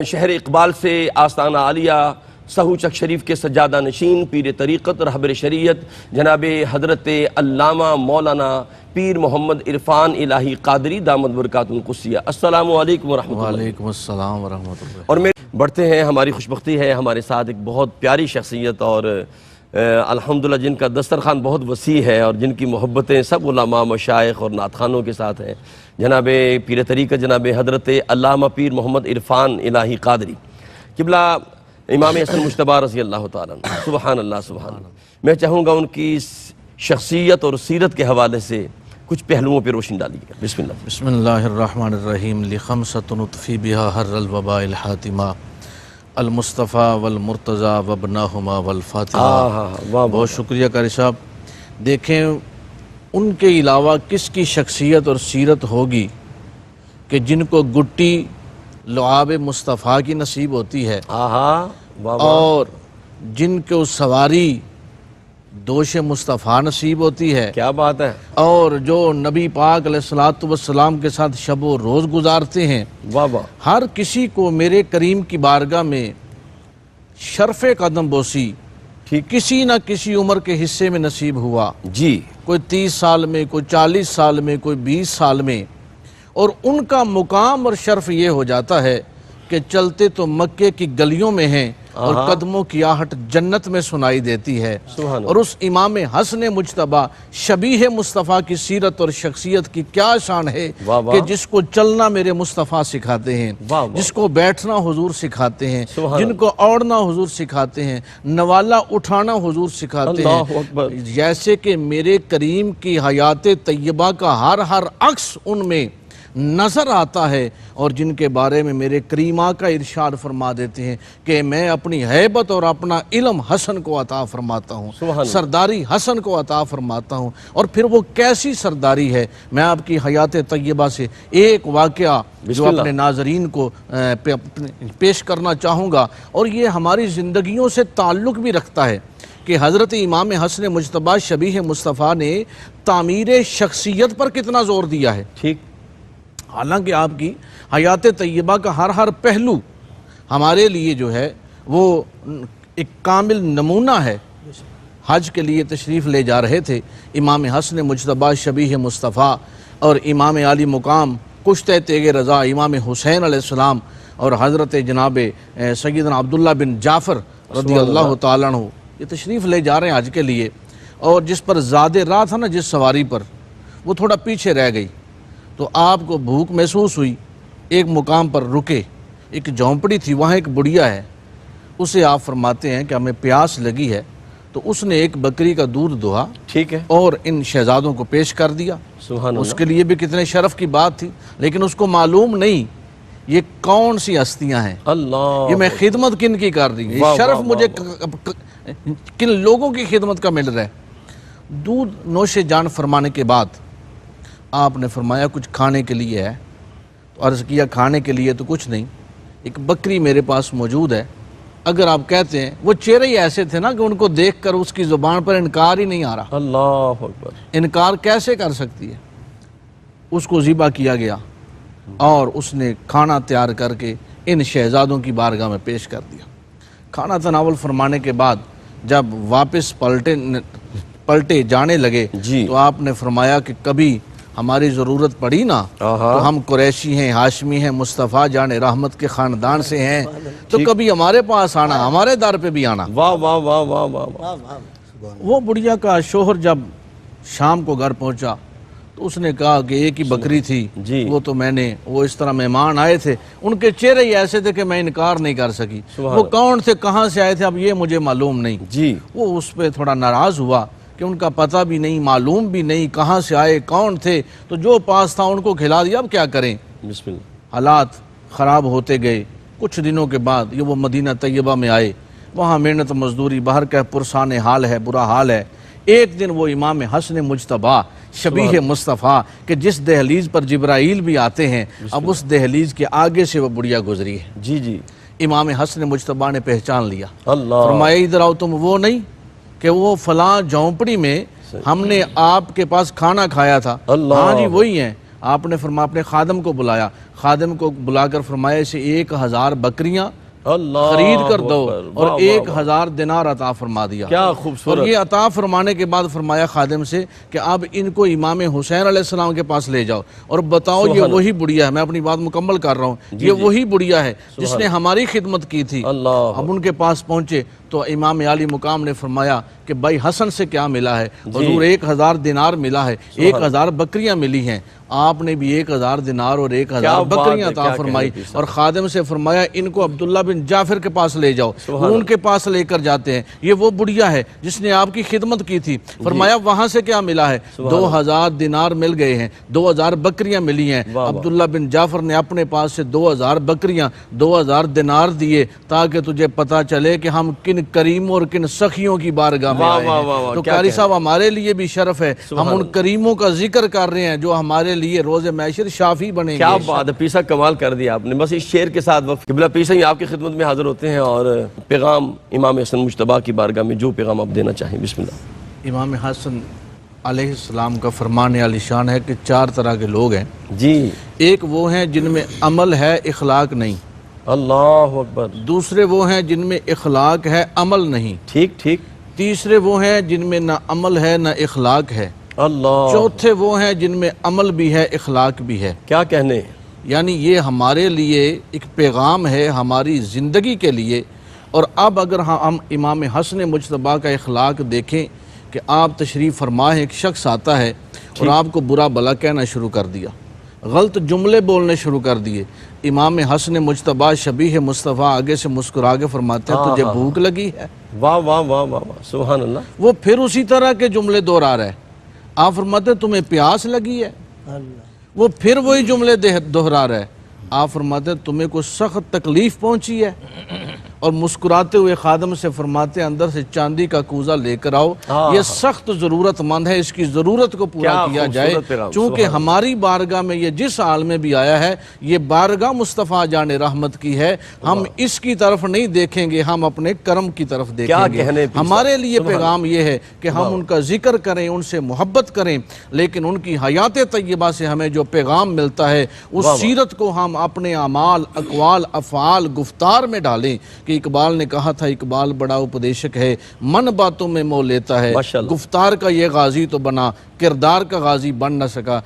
شہر اقبال سے آستانہ عالیہ سہو چک شریف کے سجادہ نشین پیر طریقت رہبر شریعت جناب حضرت علامہ مولانا پیر محمد عرفان الہی قادری دامت برکاتہ القدسیہ۔ السلام علیکم ورحمۃ اللہ۔ وعلیکم السلام ورحمۃ اللہ۔ اور بڑھتے ہیں، ہماری خوشبختی ہے ہمارے ساتھ ایک بہت پیاری شخصیت اور الحمدللہ جن کا دسترخوان بہت وسیع ہے اور جن کی محبتیں سب علماء مشائخ اور نعت خوانوں کے ساتھ ہیں، جناب پیر طریقت جناب حضرت علامہ پیر محمد عرفان الہی قادری قبلہ امام حسن مجتبیٰ رضی اللہ تعالیٰ عنہ۔ سبحان اللہ سبحان اللہ۔ میں چاہوں گا ان کی شخصیت اور سیرت کے حوالے سے کچھ پہلوؤں پہ روشنی ڈالیے گا۔ بسم اللہ۔ بسم اللہ الرحمن الرحیم۔ لخمسۃ نطفی بہا حر الوباء الحاتمہ المصطفیٰ والمرتضیٰ وابناہما والفاطمہ۔ بہت شکریہ قاری صاحب۔ دیکھیں ان کے علاوہ کس کی شخصیت اور سیرت ہوگی کہ جن کو گٹی لعاب مصطفیٰ کی نصیب ہوتی ہے اور جن کو سواری دوش مصطفیٰ نصیب ہوتی ہے، کیا بات ہے، اور جو نبی پاک علیہ السلام کے ساتھ شب و روز گزارتے ہیں، ہر کسی کو میرے کریم کی بارگاہ میں شرف قدم بوسی کسی نہ کسی عمر کے حصے میں نصیب ہوا۔ جی، کوئی 30 سال میں، کوئی 40 سال میں، کوئی 20 سال میں، اور ان کا مقام اور شرف یہ ہو جاتا ہے کہ چلتے تو مکے کی گلیوں میں ہیں اور قدموں کی آہٹ جنت میں سنائی دیتی ہے۔ اور اس امام حسن مجتبیٰ شبیہ مصطفیٰ کی سیرت اور شخصیت کی کیا شان ہے کہ جس کو چلنا میرے مصطفیٰ سکھاتے ہیں، جس کو بیٹھنا حضور سکھاتے ہیں، جن کو اوڑھنا حضور سکھاتے ہیں، نوالا اٹھانا حضور سکھاتے ہیں، جیسے کہ میرے کریم کی حیات طیبہ کا ہر عکس ان میں نظر آتا ہے، اور جن کے بارے میں میرے کریم آقا ارشاد فرما دیتے ہیں کہ میں اپنی ہیبت اور اپنا علم حسن کو عطا فرماتا ہوں، سرداری حسن کو عطا فرماتا ہوں۔ اور پھر وہ کیسی سرداری ہے، میں آپ کی حیات طیبہ سے ایک واقعہ جو اپنے ناظرین کو پیش کرنا چاہوں گا، اور یہ ہماری زندگیوں سے تعلق بھی رکھتا ہے کہ حضرت امام حسن مجتبیٰ شبیہ مصطفیٰ نے تعمیر شخصیت پر کتنا زور دیا ہے۔ ٹھیک، حالانکہ آپ کی حیات طیبہ کا ہر پہلو ہمارے لیے جو ہے وہ ایک کامل نمونہ ہے۔ حج کے لیے تشریف لے جا رہے تھے امام حسن مجتبیٰ شبیہ مصطفیٰ اور امام عالی مقام کشتہ تیغ رضا امام حسین علیہ السلام اور حضرت جناب سیدنا عبداللہ بن جعفر رضی اللہ تعالیٰ عنہ یہ تشریف لے جا رہے ہیں حج کے لیے، اور جس پر زاد راہ تھا نا، جس سواری پر، وہ تھوڑا پیچھے رہ گئی، تو آپ کو بھوک محسوس ہوئی، ایک مقام پر رکے، ایک جھونپڑی تھی، وہاں ایک بڑھیا ہے، اسے آپ فرماتے ہیں کہ ہمیں پیاس لگی ہے، تو اس نے ایک بکری کا دودھ دہا، ٹھیک ہے، اور ان شہزادوں کو پیش کر دیا۔ اس کے لیے بھی کتنے شرف کی بات تھی، لیکن اس کو معلوم نہیں یہ کون سی ہستیاں ہیں، یہ میں خدمت کن کی کر رہی ہوں، یہ شرف مجھے کن لوگوں کی خدمت کا مل رہا ہے۔ دودھ نوش جان فرمانے کے بعد آپ نے فرمایا کچھ کھانے کے لیے ہے، تو عرض کیا کھانے کے لیے تو کچھ نہیں، ایک بکری میرے پاس موجود ہے، اگر آپ کہتے ہیں، وہ چہرے ہی ایسے تھے نا کہ ان کو دیکھ کر اس کی زبان پر انکار ہی نہیں آ رہا، اللہ اکبر، انکار کیسے کر سکتی ہے۔ اس کو ذبح کیا گیا اور اس نے کھانا تیار کر کے ان شہزادوں کی بارگاہ میں پیش کر دیا۔ کھانا تناول فرمانے کے بعد جب واپس پلٹے جانے لگے تو آپ نے فرمایا کہ کبھی ہماری ضرورت پڑی نا تو ہم قریشی ہیں، ہاشمی ہیں، مصطفیٰ جان رحمت کے خاندان سے ہیں، تو کبھی ہمارے پاس آنا، ہمارے در پہ بھی آنا۔ واہ واہ واہ واہ واہ۔ وہ بڑھیا کا شوہر جب شام کو گھر پہنچا تو اس نے کہا کہ ایک ہی بکری تھی، وہ تو میں نے، وہ اس طرح مہمان آئے تھے، ان کے چہرے ہی ایسے تھے کہ میں انکار نہیں کر سکی، وہ کون تھے، کہاں سے آئے تھے، اب یہ مجھے معلوم نہیں۔ وہ اس پہ تھوڑا ناراض ہوا کہ ان کا پتہ بھی نہیں، معلوم بھی نہیں، کہاں سے آئے، کون تھے، تو جو پاس تھا ان کو کھلا دیا، اب کیا کریں۔ بسم اللہ۔ حالات خراب ہوتے گئے، کچھ دنوں کے بعد یہ وہ مدینہ طیبہ میں آئے، وہاں محنت مزدوری باہر کا پرسان حال ہے، برا حال ہے۔ ایک دن وہ امام حسن مجتبیٰ شبیہ مصطفیٰ کہ جس دہلیز پر جبرائیل بھی آتے ہیں، اب اس دہلیز کے آگے سے وہ بڑھیا گزری ہے۔ امام حسن مجتبیٰ نے پہچان لیا، فرمایا ادھر آؤ، تم وہ نہیں کہ وہ فلاں جھونپڑی میں ہم نے آپ کے پاس کھانا کھایا تھا؟ ہاں جی وہی ہیں۔ آپ نے فرمایا اپنے خادم کو بلایا، خادم کو بلا کر فرمایا اسے 1000 بکریاں اللہ خرید کر دو اکبر، اور واہ واہ 1000 دینار عطا فرما دیا۔ کیا اور خوبصورت، یہ عطا فرمانے کے بعد فرمایا خادم سے کہ اب ان کو امام حسین علیہ السلام کے پاس لے جاؤ اور بتاؤ یہ وہی بڑھیا ہے، میں اپنی بات مکمل کر رہا ہوں، یہ وہی بڑھیا ہے جس نے ہماری خدمت کی تھی۔ اللہ اب ان کے پاس پہنچے تو امام عالی مقام نے فرمایا کہ بھائی حسن سے کیا ملا ہے؟ حضور 1000 دینار ملا ہے، 1000 بکریاں ملی ہیں، آپ نے بھی 1000 دینار اور 1000 بکریاں عطا فرمائی اور خادم سے فرمایا ان کو عبداللہ بن جعفر کے پاس لے جاؤ، وہ ان کے پاس لے کر جاتے ہیں، یہ وہ بڑھیا ہے جس نے آپ کی خدمت کی تھی۔ فرمایا وہاں سے کیا ملا ہے؟ 2000 دینار مل گئے ہیں، 2000 بکریاں ملی ہیں۔ عبداللہ بن جعفر نے اپنے پاس سے 2000 بکریاں 2000 دینار دیے تاکہ تجھے پتا چلے کہ ہم کن کریموں اور کن سخیوں کی بارگاہ میں آئے ہیں۔ تو قاری صاحب ہمارے لیے بھی شرف ہے، ہم ان کریموں کا ذکر کر رہے ہیں جو ہمارے لیے روز محشر شافی بنیں گے۔ کیا بات ہے پیر صاحب، کمال کر دیا آپ نے۔ بس اس شعر کے ساتھ وقت قبلہ پیر صاحب آپ کی خدمت میں حاضر ہوتے ہیں اور پیغام امام حسن مجتبیٰ کی بارگاہ میں جو پیغام آپ دینا چاہیں، بسم اللہ۔ امام حسن علیہ السلام کا فرمان عالی شان ہے کہ 4 طرح کے لوگ ہیں۔ جی، ایک وہ ہیں جن میں عمل ہے اخلاق نہیں، اللہ اکبر، دوسرے وہ ہیں جن میں اخلاق ہے عمل نہیں، ٹھیک ٹھیک، تیسرے وہ ہیں جن میں نہ عمل ہے نہ اخلاق ہے، اللہ، چوتھے وہ ہیں جن میں عمل بھی ہے اخلاق بھی ہے۔ کیا کہنے، یعنی یہ ہمارے لیے ایک پیغام ہے ہماری زندگی کے لیے۔ اور اب اگر ہم امام حسن مجتبیٰ کا اخلاق دیکھیں کہ آپ تشریف فرما ہے، ایک شخص آتا ہے اور آپ کو برا بلا کہنا شروع کر دیا، غلط جملے بولنے شروع کر دیے، امام حسن مجتبیٰ شبیہ مصطفیٰ آگے سے مسکرا کے فرماتے ہیں تجھے بھوک لگی ہے؟ واہ واہ واہ واہ واہ، سبحان اللہ، وہ پھر اسی طرح کے جملے دہرا رہا ہے۔ آپ فرماتے ہیں تمہیں پیاس لگی ہے؟ وہ پھر وہی جملے دہرا رہا ہے۔ آپ فرماتے ہیں تمہیں کوئی سخت تکلیف پہنچی ہے؟ اور مسکراتے ہوئے خادم سے فرماتے ہیں اندر سے چاندی کا کوزہ لے کر آؤ، یہ سخت ضرورت مند ہے، اس کی ضرورت کو پورا کیا جائے، چونکہ ہماری بارگاہ میں یہ جس حال میں بھی آیا ہے یہ بارگاہ مصطفیٰ جان رحمت کی ہے، ہم اس کی طرف نہیں دیکھیں گے، ہم اپنے کرم کی طرف دیکھیں گے۔ ہمارے لیے پیغام یہ ہے کہ ہم ان کا ذکر کریں، ان سے محبت کریں، لیکن ان کی حیات طیبہ سے ہمیں جو پیغام ملتا ہے اس سیرت کو ہم اپنے اعمال، اقوال، افعال، گفتار میں ڈالیں۔ کہ اقبال نے کہا تھا اقبال بڑا اپدیشک ہے، من باتوں میں مو لیتا ہے، گفتار کا یہ غازی تو بنا، کردار کا غازی بن نہ سکا۔